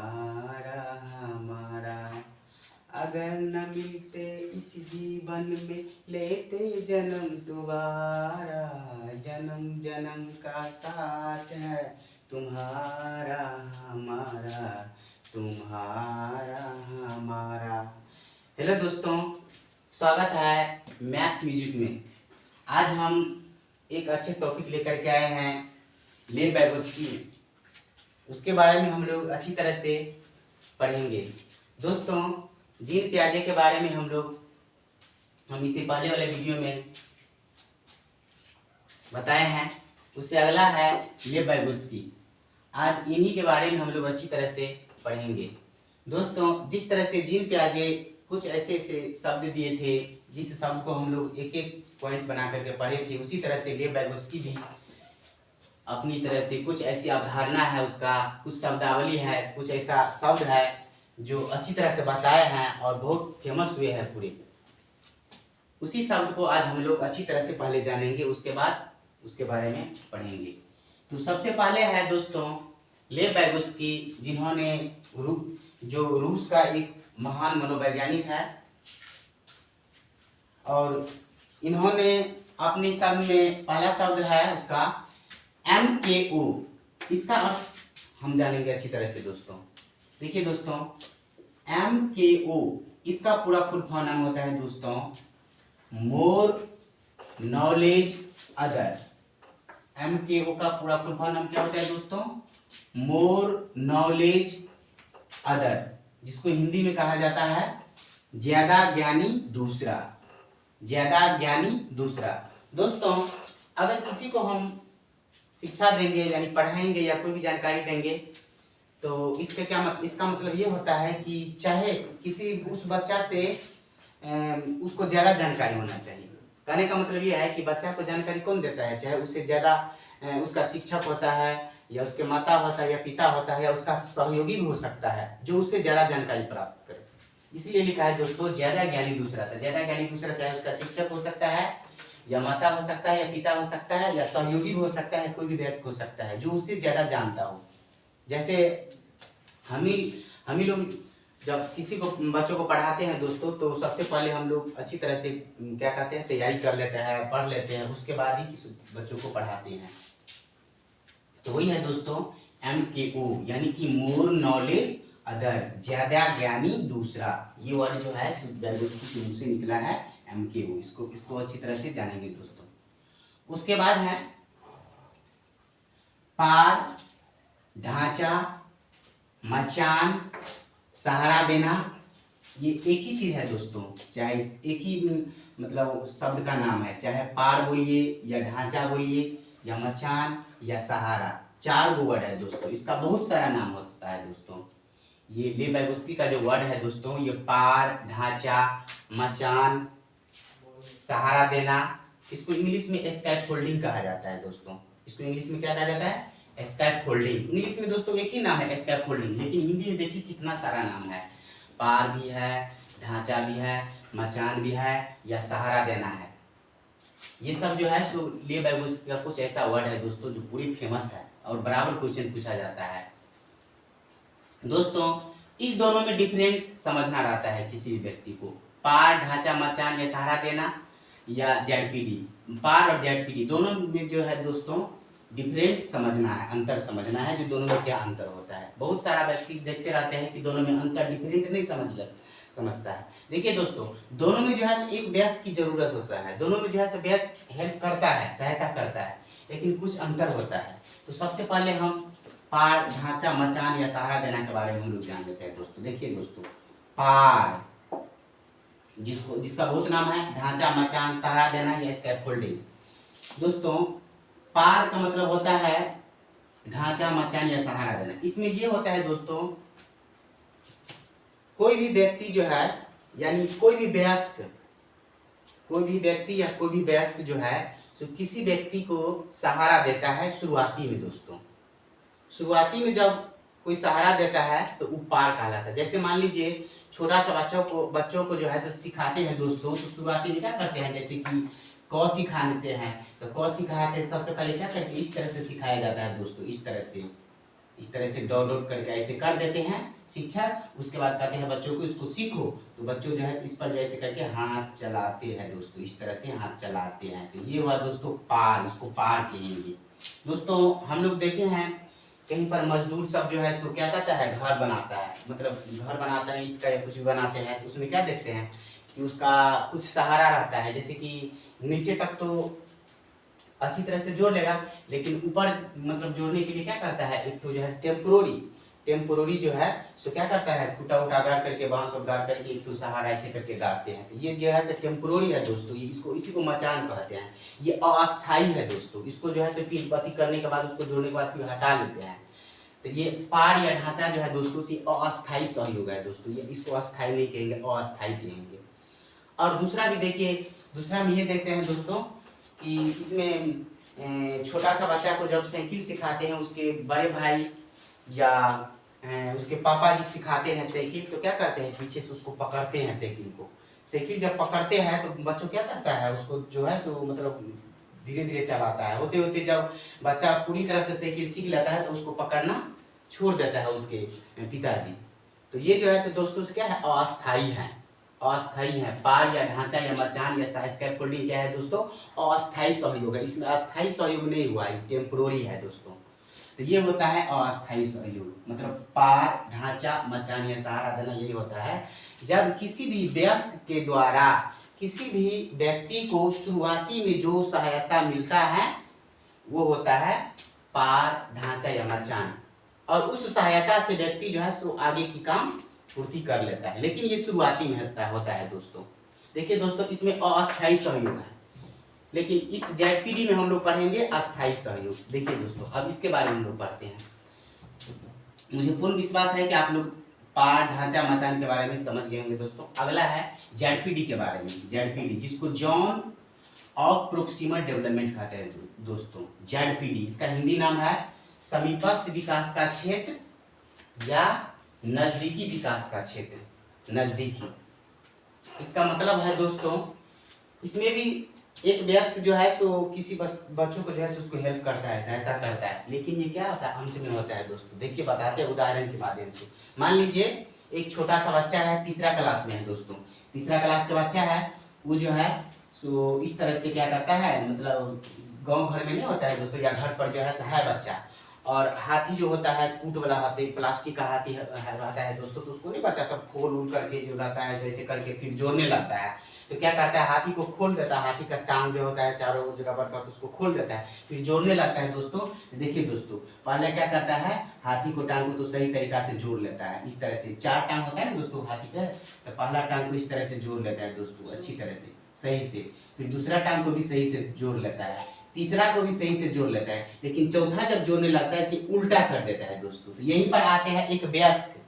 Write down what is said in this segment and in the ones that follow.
तुम्हारा हमारा। अगर न मिलते इस जीवन में लेते जन्म दोबारा, जन्म जन्म का साथ है तुम्हारा हमारा, तुम्हारा हमारा। हेलो दोस्तों, स्वागत है मैथ्स म्यूजिक में। आज हम एक अच्छे टॉपिक लेकर के आए हैं, लेव वाइगोत्स्की। उसके बारे में हम लोग अच्छी तरह से पढ़ेंगे। दोस्तों, जीन पियाजे के बारे में हम इसे पहले वाले वीडियो में बताए हैं। उससे अगला है लेव वाइगोत्स्की। आज इन्हीं के बारे में हम लोग अच्छी तरह से पढ़ेंगे। दोस्तों, जिस तरह से जीन पियाजे कुछ ऐसे ऐसे शब्द दिए थे जिस शब्द को हम लोग एक एक पॉइंट बना करके पढ़े थे, उसी तरह से लेव वाइगोत्स्की भी अपनी तरह से कुछ ऐसी अवधारणा है, उसका कुछ शब्दावली है, कुछ ऐसा शब्द है जो अच्छी तरह से बताए हैं और बहुत फेमस हुए हैं पूरे। उसी शब्द को आज हम लोग अच्छी तरह से पहले जानेंगे, उसके बाद उसके बारे में पढ़ेंगे। तो सबसे पहले है दोस्तों लेव वाइगोत्स्की, जिन्होंने जो रूस का एक महान मनोवैज्ञानिक है, और इन्होंने अपने शब्द में पहला शब्द है उसका MKO। इसका अर्थ हम जानेंगे अच्छी तरह से दोस्तों। देखिए दोस्तों, MKO इसका पूरा फुल फॉर्म नाम होता है दोस्तों मोर नॉलेज अदर। MKO का पूरा फुल फॉर्म नाम क्या होता है दोस्तों? मोर नॉलेज अदर, जिसको हिंदी में कहा जाता है ज्यादा ज्ञानी दूसरा, ज्यादा ज्ञानी दूसरा। दोस्तों, अगर किसी को हम शिक्षा देंगे यानी पढ़ाएंगे या कोई भी जानकारी देंगे, तो इसका मतलब ये होता है कि चाहे किसी उस बच्चा से उसको ज़्यादा जानकारी होना चाहिए। कहने का मतलब ये है कि बच्चा को जानकारी कौन देता है? चाहे उससे ज़्यादा उसका शिक्षक होता है, या उसके माता होता है, या पिता होता है, या उसका सहयोगी भी हो सकता है जो उससे ज़्यादा जानकारी प्राप्त करे। इसलिए लिखा है दोस्तों ज़्यादा ज्ञानी दूसरा था। ज़्यादा ज्ञानी दूसरा चाहे उसका शिक्षक हो सकता है, या माता हो सकता है, या पिता हो सकता है, या सहयोगी हो सकता है, कोई भी वयस्क हो सकता है जो उससे ज़्यादा जानता हो। जैसे हम ही लोग जब किसी को बच्चों को पढ़ाते हैं दोस्तों, तो सबसे पहले हम लोग अच्छी तरह से क्या कहते हैं, तैयारी कर लेते हैं, पढ़ लेते हैं, उसके बाद ही किसी बच्चों को पढ़ाते हैं। तो वही है दोस्तों MKO, यानी कि मोर नॉलेज अदर, ज्यादा ज्ञानी दूसरा। ये वर्ड जो है वाइगोत्स्की के मुंह से निकला है MKO। इसको अच्छी तरह से जानेंगे दोस्तों। उसके बाद है पार, ढांचा, मचान, सहारा देना। ये एक ही चीज है दोस्तों, चाहे एक ही मतलब शब्द का नाम है, चाहे पार बोलिए, या ढांचा बोलिए, या मचान, या सहारा। चार गो वर्ड है दोस्तों, इसका बहुत सारा नाम होता है दोस्तों। ये लेव वाइगोत्स्की का जो वर्ड है दोस्तों, ये पार, ढांचा, मचान, सहारा देना, इसको इंग्लिश में स्कैफोल्डिंग कहा जाता है दोस्तों। इसको इंग्लिश में क्या कहा जाता है? स्कैफोल्डिंग। इंग्लिश में दोस्तों एक ही नाम है स्कैफोल्डिंग, लेकिन हिंदी में देखिए कितना सारा नाम है। पार भी है, ढांचा भी है, मचान भी है, या सहारा देना है। ये सब जो है सो लेव वाइगोत्स्की का कुछ ऐसा वर्ड है दोस्तों जो पूरी फेमस है और बराबर क्वेश्चन पूछा जाता है दोस्तों। इस दोनों में डिफरेंट समझना रहता है किसी भी व्यक्ति को। पार, ढांचा, मचान या सहारा देना, या ZPD। पार और ZPD दोनों में जो है दोस्तों डिफरेंट समझना है, अंतर समझना है, जो दोनों में क्या अंतर होता है। बहुत सारा व्यक्ति देखते रहते हैं कि दोनों में अंतर डिफरेंट नहीं समझता है। देखिए दोस्तों, दोनों में जो है एक वयस्क की जरूरत होता है, दोनों में जो है वयस्क हेल्प करता है, सहायता करता है, लेकिन कुछ अंतर होता है। तो सबसे पहले हम पार, ढांचा, मचान या सहारा देना के बारे में हम लोग जान लेते हैं दोस्तों। देखिए दोस्तों, पार जिसका बहुत नाम है, ढांचा, मचान, सहारा देना या स्कैफोल्डिंग। दोस्तों, पार का मतलब होता है ढांचा, मचान या सहारा देना। इसमें ये होता है दोस्तों, कोई भी व्यक्ति जो है, यानी कोई भी व्यक्ति या कोई भी वयस्क जो है, तो किसी व्यक्ति को सहारा देता है शुरुआती में दोस्तों। शुरुआती में जब कोई सहारा देता है तो वो पार कहलाता है। जैसे मान लीजिए छोटा सा बच्चों को जो है सिखाते हैं दोस्तों, तो शुरुआती में क्या करते हैं, जैसे कि क सिखाते हैं, तो क सिखाते हैं सबसे पहले क्या करते हैं, इस तरह से सिखाया जाता है दोस्तों, इस तरह से इस तरह से डॉट डॉट करके ऐसे कर देते हैं शिक्षक। उसके बाद कहते हैं बच्चों को इसको सीखो, तो बच्चों जो है इस पर जैसे करके हाथ चलाते हैं दोस्तों, इस तरह से हाथ चलाते हैं। तो ये हुआ दोस्तों पार, इसको पार कहेंगे दोस्तों। हम लोग देखे हैं कहीं पर मजदूर सब जो है सो क्या कहता है, घर बनाता है, मतलब घर बनाता है ईंट का या कुछ भी बनाते हैं, तो उसमें क्या देखते हैं कि उसका कुछ सहारा रहता है, जैसे कि नीचे तक तो अच्छी तरह से जोड़ लेगा, लेकिन ऊपर मतलब जोड़ने के लिए क्या करता है, एक तो जो है टेम्पोररी जो है सो क्या करता है, टूटा उटा गाड़ करके, बांस और गाड़ करके एक तो सहारा ऐसे करके गाड़ते हैं। तो ये जो है टेम्पोररी है दोस्तों, इसको इसी को मचान कहते हैं। ये अस्थाई है दोस्तों, इसको जो है फिर पति करने के बाद उसको जोड़ने के बाद फिर हटा लेते हैं। तो ये पार या ढांचा जो है दोस्तों ये अस्थाई सहयोग है दोस्तों, ये इसको अस्थाई नहीं कहेंगे, अस्थाई कहेंगे। और दूसरा भी देखिए, दूसरा में ये देखते हैं दोस्तों कि इसमें छोटा सा बच्चा को जब साइकिल सिखाते हैं, उसके बड़े भाई या उसके पापा जी सिखाते हैं साइकिल, तो क्या करते हैं पीछे से उसको पकड़ते हैं साइकिल को। साइकिल जब पकड़ते हैं तो बच्चों क्या करता है, उसको जो है सो मतलब धीरे धीरे चलाता है। होते होते जब बच्चा पूरी तरह से साइकिल सीख लेता है तो उसको पकड़ना छोड़ देता है उसके पिताजी। तो ये जो है सो दोस्तों से क्या है, अस्थाई है, अस्थाई है। पार या ढांचा या मचान या स्कैफोल्डिंग क्या है दोस्तों, अस्थाई सहयोग है। इसमें अस्थाई सहयोग नहीं हुआ है, टेम्पोररी है दोस्तों। तो ये होता है अस्थाई सहयोग, मतलब पार ढांचा मचान या सहारा देना, यही होता है जब किसी भी व्यक्ति के द्वारा किसी भी व्यक्ति को शुरुआती में जो सहायता मिलता है वो होता है पार ढांचा या मचान, और उस सहायता से व्यक्ति जो है सो आगे की काम पूर्ति कर लेता है। लेकिन ये शुरुआती में होता है दोस्तों। देखिए दोस्तों, इसमें अस्थाई सहयोग है, लेकिन इस जेडपीडी में हम लोग पढ़ेंगे अस्थाई सहयोग। देखिए दोस्तों, अब इसके बारे में हम लोग पढ़ते हैं। मुझे पूर्ण विश्वास है कि आप लोग पार ढांचा मचान के बारे में समझ गए होंगे दोस्तों। अगला है जेडपीडी के बारे में। जेडपीडी जिसको जॉन ऑफ प्रोक्सिमल डेवलपमेंट कहते हैं दोस्तों, जेडपीडी इसका हिंदी नाम है समीपस्थ विकास का क्षेत्र या नजदीकी विकास का क्षेत्र, नजदीकी। इसका मतलब है दोस्तों, इसमें भी एक वयस्क जो है सो किसी बच्चों को जो है उसको हेल्प करता है, सहायता करता है, लेकिन ये क्या होता है, अंत में होता है दोस्तों। देखिए बताते हैं उदाहरण के माध्यम से। मान लीजिए एक छोटा सा बच्चा है, तीसरा क्लास में है दोस्तों, तीसरा क्लास का बच्चा है, वो जो है सो इस तरह से क्या करता है, मतलब गांव घर में नहीं होता है दोस्तों, या घर पर जो है बच्चा, और हाथी जो होता है कूट वाला हाथी, प्लास्टिक का हाथी रहता है दोस्तों, तो उसको नहीं बच्चा सब खोल उल करके जो रहता है वैसे करके फिर जोड़ने लगता है। तो क्या करता है, हाथी को खोल देता है, हाथी का टांग जो होता है चारों जगह पर तो उसको खोल देता है, फिर जोड़ने लगता है दोस्तों। देखिए दोस्तों, पहले क्या करता है, हाथी को टांग को तो सही तरीका से जोड़ लेता है, इस तरह से 4 टांग होता है ना दोस्तों हाथी का, तो पहला टांग को इस तरह से जोड़ लेता है दोस्तों अच्छी तरह से सही से, फिर दूसरा टांग को भी सही से जोड़ लेता है, तीसरा को भी सही से जोड़ लेता है, लेकिन चौथा जब जोड़ने लगता है इसे उल्टा कर देता है दोस्तों। तो यहीं पर आते हैं एक वयस्क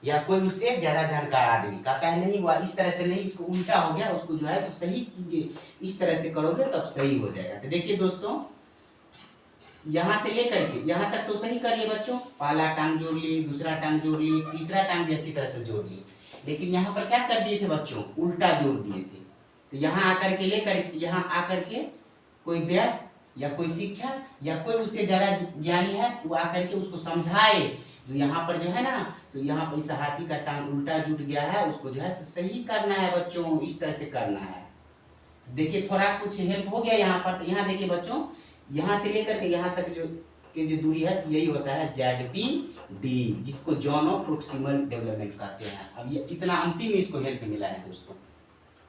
या कोई उससे ज्यादा जानकार आदमी, कहता है नहीं हुआ इस तरह से नहीं, इसको उल्टा हो गया, उसको जो है तो सही कीजिए, इस तरह से करोगे तब सही हो जाएगा। तो देखिए दोस्तों, यहाँ से लेकर के यहाँ तक तो सही करिए बच्चों, पहला टांग जोड़ ली, दूसरा टांग जोड़ ली, तीसरा टांग भी अच्छी तरह से जोड़ ली, लेकिन यहाँ पर क्या कर दिए थे बच्चों, उल्टा जोड़ दिए थे। तो यहाँ आकर के लेकर यहाँ आकर के कोई वयस्क या कोई शिक्षक या कोई उससे ज्यादा ज्ञानी है, वो आकर के उसको समझाए, तो यहाँ पर जो है ना, तो यहाँ पर इस हाथी का टांग उल्टा जुट गया है, उसको जो है सही करना है बच्चों, इस तरह से करना है। देखिए थोड़ा कुछ हेल्प हो गया यहाँ पर। तो यहाँ देखिए बच्चों, यहाँ से लेकर के यहाँ तक जो दूरी है यही होता है जेडपीडी, जिसको जॉन ऑफ प्रोक्सिमल डेवलपमेंट कहते हैं। अब ये इतना अंतिम में इसको हेल्प मिला है दोस्तों,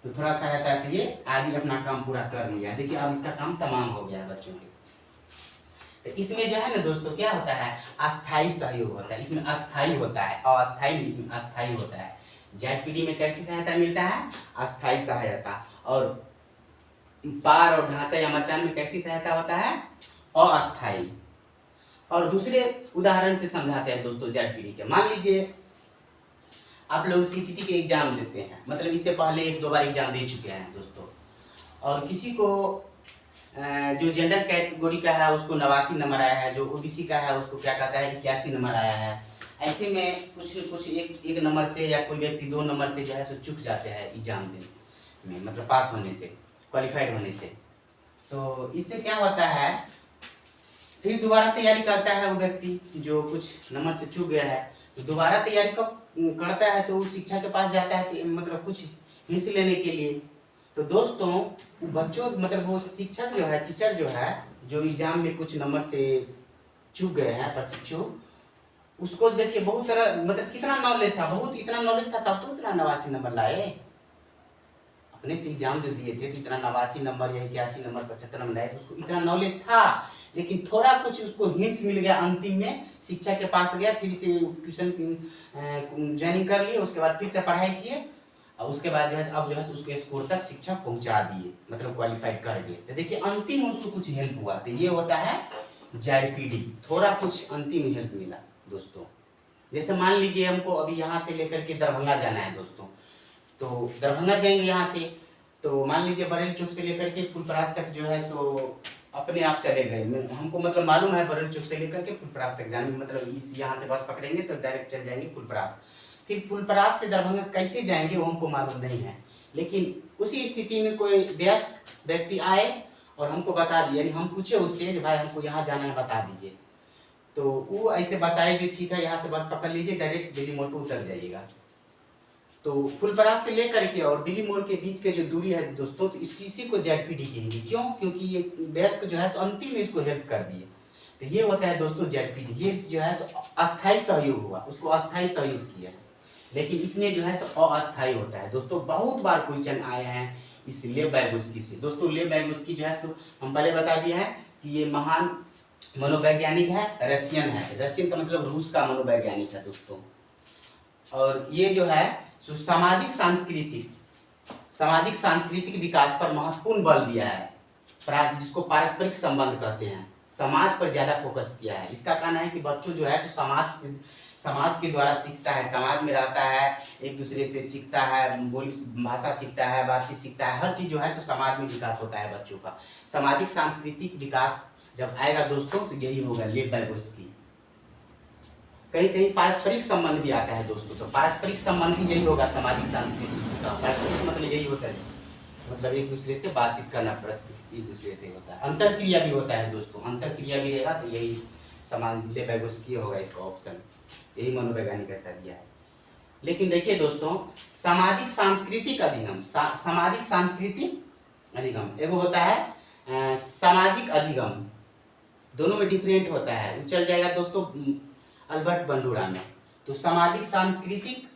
तो थोड़ा सहायता से ये आगे अपना काम पूरा कर लिया। देखिए अब इसका काम तमाम हो गया है बच्चों के। तो इसमें जो है ना दोस्तों क्या होता है, अस्थाई सहयोग होता है, इसमें अस्थाई होता है, अस्थाई नहीं इसमें अस्थाई होता है। जेडपीडी में कैसी सहायता मिलता है, अस्थाई सहायता, और पार और ढांचा या मचान में कैसी सहायता होता है, अस्थाई। और दूसरे उदाहरण से समझाते हैं दोस्तों जेडपीडी के। मान लीजिए आप लोग सीटीटी के एग्जाम देते हैं, मतलब इससे पहले 1-2 बार एग्जाम दे चुके हैं दोस्तों, और किसी को जो जेंडर कैटेगरी का है उसको 89 नंबर आया है, जो ओबीसी का है उसको क्या कहता है 81 नंबर आया है। ऐसे में कुछ एक नंबर से या कोई व्यक्ति 2 नंबर से जो है सो चूक जाते हैं एग्जाम में, मतलब पास होने से, क्वालिफाइड होने से। तो इससे क्या होता है फिर दोबारा तैयारी करता है वो व्यक्ति जो कुछ नंबर से चूक गया है, तो दोबारा तैयारी कब करता है, तो उस शिक्षक के पास जाता है कि मतलब कुछ हिंस लेने के लिए। तो दोस्तों बच्चों मतलब वो शिक्षक जो है, टीचर जो है, जो एग्जाम में कुछ नंबर से चूक गए हैं प्रशिक्षु, उसको देखिए बहुत तरह मतलब कितना नॉलेज था, बहुत इतना नॉलेज था तब तो इतना 89 नंबर लाए। अपने से एग्जाम जो दिए थे तो इतना 89 नंबर या 81 नंबर 75 नंबर लाए, तो उसको इतना नॉलेज था, लेकिन थोड़ा कुछ उसको हिंट्स मिल गया। अंतिम में शिक्षक के पास गया, फिर से ट्यूशन ज्वाइनिंग कर लिए, उसके बाद फिर से पढ़ाई किए, और उसके बाद जो है अब जो है उसके स्कोर तक शिक्षक पहुंचा दिए, मतलब क्वालिफाइड कर गए। तो देखिए अंतिम में उसको कुछ हेल्प हुआ, तो ये होता है जेडपीडी, थोड़ा कुछ अंतिम हेल्प मिला दोस्तों। जैसे मान लीजिए हमको अभी यहाँ से लेकर के दरभंगा जाना है दोस्तों, तो दरभंगा जाएंगे यहाँ से, तो मान लीजिए बरेली चौक से लेकर के फुलपरास तक जो है तो अपने आप चले गए। हमको मतलब मालूम है बरेली चौक से लेकर के फुलपरास तक जाने, मतलब इस यहाँ से बस पकड़ेंगे तो डायरेक्ट चल जाएंगे फुलपरास। फिर फुलपरास से दरभंगा कैसे जाएंगे वो हमको मालूम नहीं है, लेकिन उसी स्थिति में कोई वयस्क व्यक्ति आए और हमको बता दिए, यानी हम पूछे उससे भाई हमको यहाँ जाना है बता दीजिए, तो वो ऐसे बताए जो ठीक है यहाँ से बस पकड़ लीजिए, डायरेक्ट दिल्ली मोड़ पर उतर जाइएगा। तो फुलपरास से लेकर के और दिल्ली मोड़ के बीच के जो दूरी है दोस्तों, तो इसी को जेडपीडी कहेंगे। क्यों? क्योंकि ये वयस्क जो है अंतिम में इसको हेल्प कर दिए, तो ये होता है दोस्तों जेडपीडी। ये जो है अस्थायी सहयोग हुआ, उसको अस्थायी सहयोग किया, लेकिन इसमें जो है अस्थायी होता है दोस्तों। बहुत बार क्वेश्चन आए हैं इस लेव वाइगोस्की से दोस्तों। लेव वाइगोस्की जो है हम पहले बता दिए हैं कि ये महान मनोवैज्ञानिक है, रशियन है, रशियन का मतलब रूस का मनोवैज्ञानिक है दोस्तों। और ये जो है सामाजिक सांस्कृतिक विकास पर महत्वपूर्ण बल दिया है, जिसको पारस्परिक संबंध कहते हैं, समाज पर ज्यादा फोकस किया है। इसका कहना है कि बच्चों जो है समाज के द्वारा सीखता है, समाज में रहता है, एक दूसरे से सीखता है, बोली भाषा सीखता है, बातचीत सीखता है, हर चीज जो है समाज में विकास होता है बच्चों का। सामाजिक सांस्कृतिक विकास जब आएगा दोस्तों तो यही होगा लेव वाइगोस्की। कहीं कहीं पारस्परिक संबंध भी आता है दोस्तों, तो पारस्परिक संबंध भी यही होगा सामाजिक सांस्कृतिक का। पारस्परिक मतलब यही होता है, मतलब एक दूसरे से बातचीत करना, एक दूसरे से होता है। अंतरक्रिया भी होता है दोस्तों, अंतरक्रिया भी रहेगा, तो यही समान लेव वाइगोस्की होगा इसका ऑप्शन, यही मनोवैज्ञानिक ऐसा दिया है। लेकिन देखिए दोस्तों सामाजिक सांस्कृतिक अधिगम, सामाजिक सांस्कृतिक अधिगम एगो होता है सामाजिक अधिगम, दोनों में डिफरेंट होता है। वो चल जाएगा दोस्तों अल्बर्ट बंडूरा में। तो सामाजिक सांस्कृतिक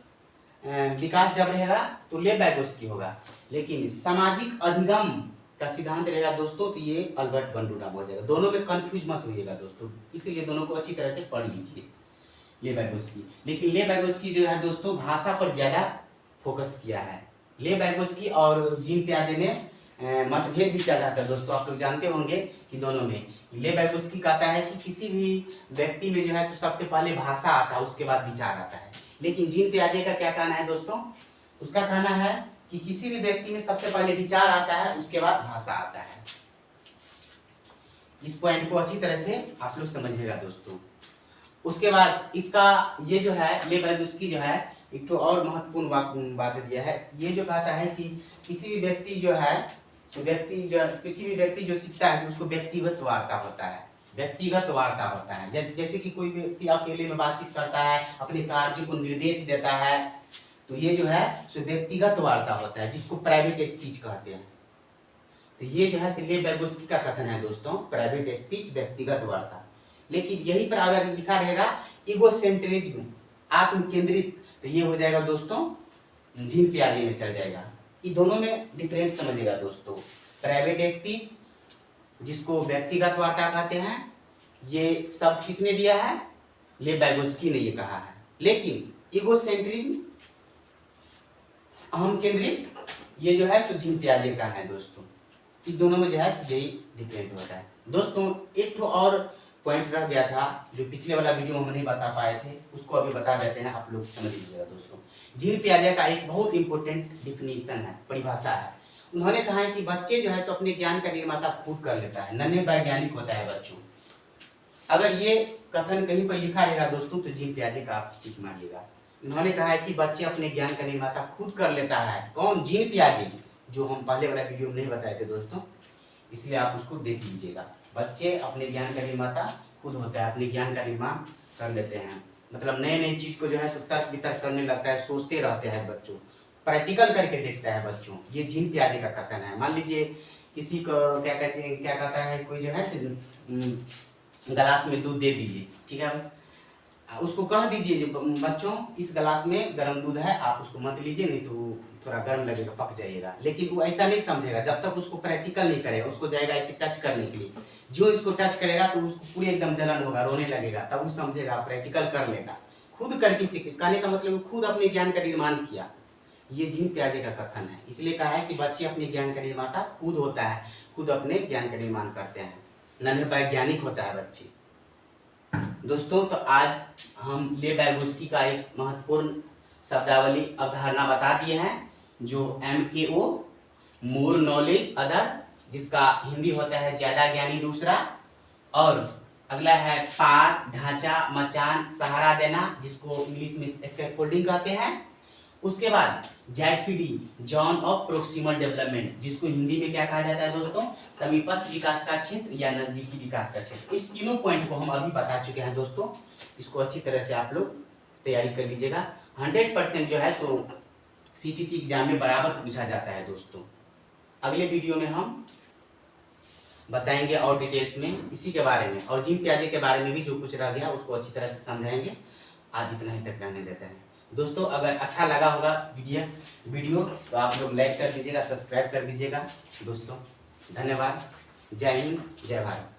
विकास जब रहेगा तो लेव वाइगोस्की होगा, लेकिन सामाजिक अधिगम का सिद्धांत रहेगा दोस्तों तो ये अल्बर्ट बंडूरा हो जाएगा। दोनों में कंफ्यूज मत होइएगा दोस्तों, इसीलिए दोनों को अच्छी तरह से पढ़ लीजिए लेव वाइगोस्की। लेकिन लेव वाइगोस्की जो है दोस्तों भाषा पर ज्यादा फोकस किया है। लेव वाइगोस्की और जीन पियाजे में मतभेद भी चल रहा था दोस्तों, आप लोग जानते होंगे कि दोनों में। लेव वाइगोस्की कहता है कि किसी भी व्यक्ति में जो है तो सबसे पहले भाषा आता है, उसके बाद विचार आता है। लेकिन जीन पियाजे का क्या कहना है दोस्तों? उसका कहना है कि किसी भी व्यक्ति में सबसे पहले विचार आता है, उसके बाद भाषा आता है। इस पॉइंट को अच्छी तरह से आप लोग समझिएगा दोस्तों। उसके बाद इसका ये जो है लेव वाइगोस्की जो है एक तो और महत्वपूर्ण बात दिया है। ये जो कहता है कि किसी भी व्यक्ति जो है किसी भी व्यक्ति जो सीखता है उसको व्यक्तिगत वार्ता होता है, व्यक्तिगत वार्ता होता है। जैसे कि कोई व्यक्ति अकेले में बातचीत करता है, अपने कार्य को निर्देश देता है, तो ये जो है सो व्यक्तिगत वार्ता होता है, जिसको प्राइवेट स्पीच कहते हैं। तो ये जो है लेव वाइगोस्की का कथन है दोस्तों, प्राइवेट स्पीच, व्यक्तिगत वार्ता। लेकिन यही पर अगर लिखा रहेगा इगोसेंट्रिज्म, आत्म केंद्रित, तो ये हो जाएगा दोस्तों जीन पियाजे में चल जाएगा। ये दोनों में डिफरेंट समझिएगा दोस्तों। प्राइवेट स्पीच जिसको व्यक्तिगत वार्ता कहते हैं, ये सब किसने दिया है? लेव वाइगोस्की ने ये कहा है। लेकिन इगोसेंट्रिज्म, अहम केंद्रित, ये जो है सो जीन पियाजे का है दोस्तों। इस दोनों में जो है यही डिफरेंट होता है दोस्तों। एक तो और पॉइंट रह गया था जो पिछले वाला वीडियो में हम नहीं बता पाए थे, उसको अभी बता देते हैं, आप लोग समझ लीजिएगा दोस्तों। जीन पियाजे का एक बहुत इंपॉर्टेंट डिफिनीशन है, परिभाषा है। उन्होंने कहा है कि बच्चे जो है तो अपने ज्ञान का निर्माता खुद कर लेता है, नन्हे वैज्ञानिक होता है बच्चों। अगर ये कथन कहीं पर लिखा रहेगा दोस्तों तो जीन पियाजे का आप टिक मारिएगा। उन्होंने कहा है कि बच्चे अपने ज्ञान का निर्माता खुद कर लेता है। कौन? जीन पियाजे, जो हम पहले वाला वीडियो में नहीं बताए थे दोस्तों, इसलिए आप उसको देख लीजिएगा। बच्चे अपने ज्ञान का निर्माता खुद होता है, अपने ज्ञान का निर्माण कर लेते हैं। मतलब नए नई चीज को जो है तर्क वितर्क करने लगता है, सोचते रहते हैं बच्चों, प्रैक्टिकल करके देखता है बच्चों। ये जीन पियाजे का कथन है। मान लीजिए किसी को क्या कहता है, कोई जो है गिलास में दूध दे दीजिए, ठीक है, उसको कह दीजिए जो बच्चों इस गिलास में गर्म दूध है, आप उसको मत लीजिए, नहीं तो थोड़ा गर्म लगेगा, पक जाइएगा। लेकिन वो ऐसा नहीं समझेगा जब तक उसको प्रैक्टिकल नहीं करेगा। उसको जाएगा ऐसे टच करने के लिए, जो इसको टच करेगा तो उसको पूरी एकदम जलन होगा, रोने लगेगा, तब वो समझेगा, प्रैक्टिकल कर लेगा, खुद करके सीखे। कहने का मतलब खुद अपने ज्ञान का निर्माण किया। ये जीन पियाजे का कथन है। इसलिए कहा है कि बच्चे अपने ज्ञान का निर्माता खुद होता है, खुद अपने ज्ञान का निर्माण करते हैं, नन्हे वैज्ञानिक होता है बच्चे। दोस्तों तो आज हम ले बैगोस्की का एक महत्वपूर्ण शब्दावली अवधारणा बता दिए हैं, जो MKO मोर नॉलेज अदर, जिसका हिंदी होता है ज्यादा ज्ञानी दूसरा, और अगला है पार ढांचा मचान सहारा देना, जिसको इंग्लिश में स्कैफोल्डिंग कहते हैं। उसके बाद ZPD zone of proximal development, जिसको हिंदी में क्या कहा जाता है दोस्तों, समीपस्थ विकास का क्षेत्र या नजदीकी विकास का क्षेत्र। इस तीनों पॉइंट को हम अभी बता चुके हैं दोस्तों। इसको अच्छी तरह से आप लोग तैयारी कर लीजिएगा। 100% जो है सो CTT एग्जाम में बराबर पूछा जाता है दोस्तों। अगले वीडियो में हम बताएंगे और डिटेल्स में इसी के बारे में, और जीन पियाजे के बारे में भी जो कुछ रह गया उसको अच्छी तरह से समझाएंगे। आज इतना ही तक रहने देते हैं दोस्तों। अगर अच्छा लगा होगा वीडियो तो आप लोग लाइक कर दीजिएगा, सब्सक्राइब कर दीजिएगा दोस्तों। धन्यवाद। जय हिंद, जय भारत।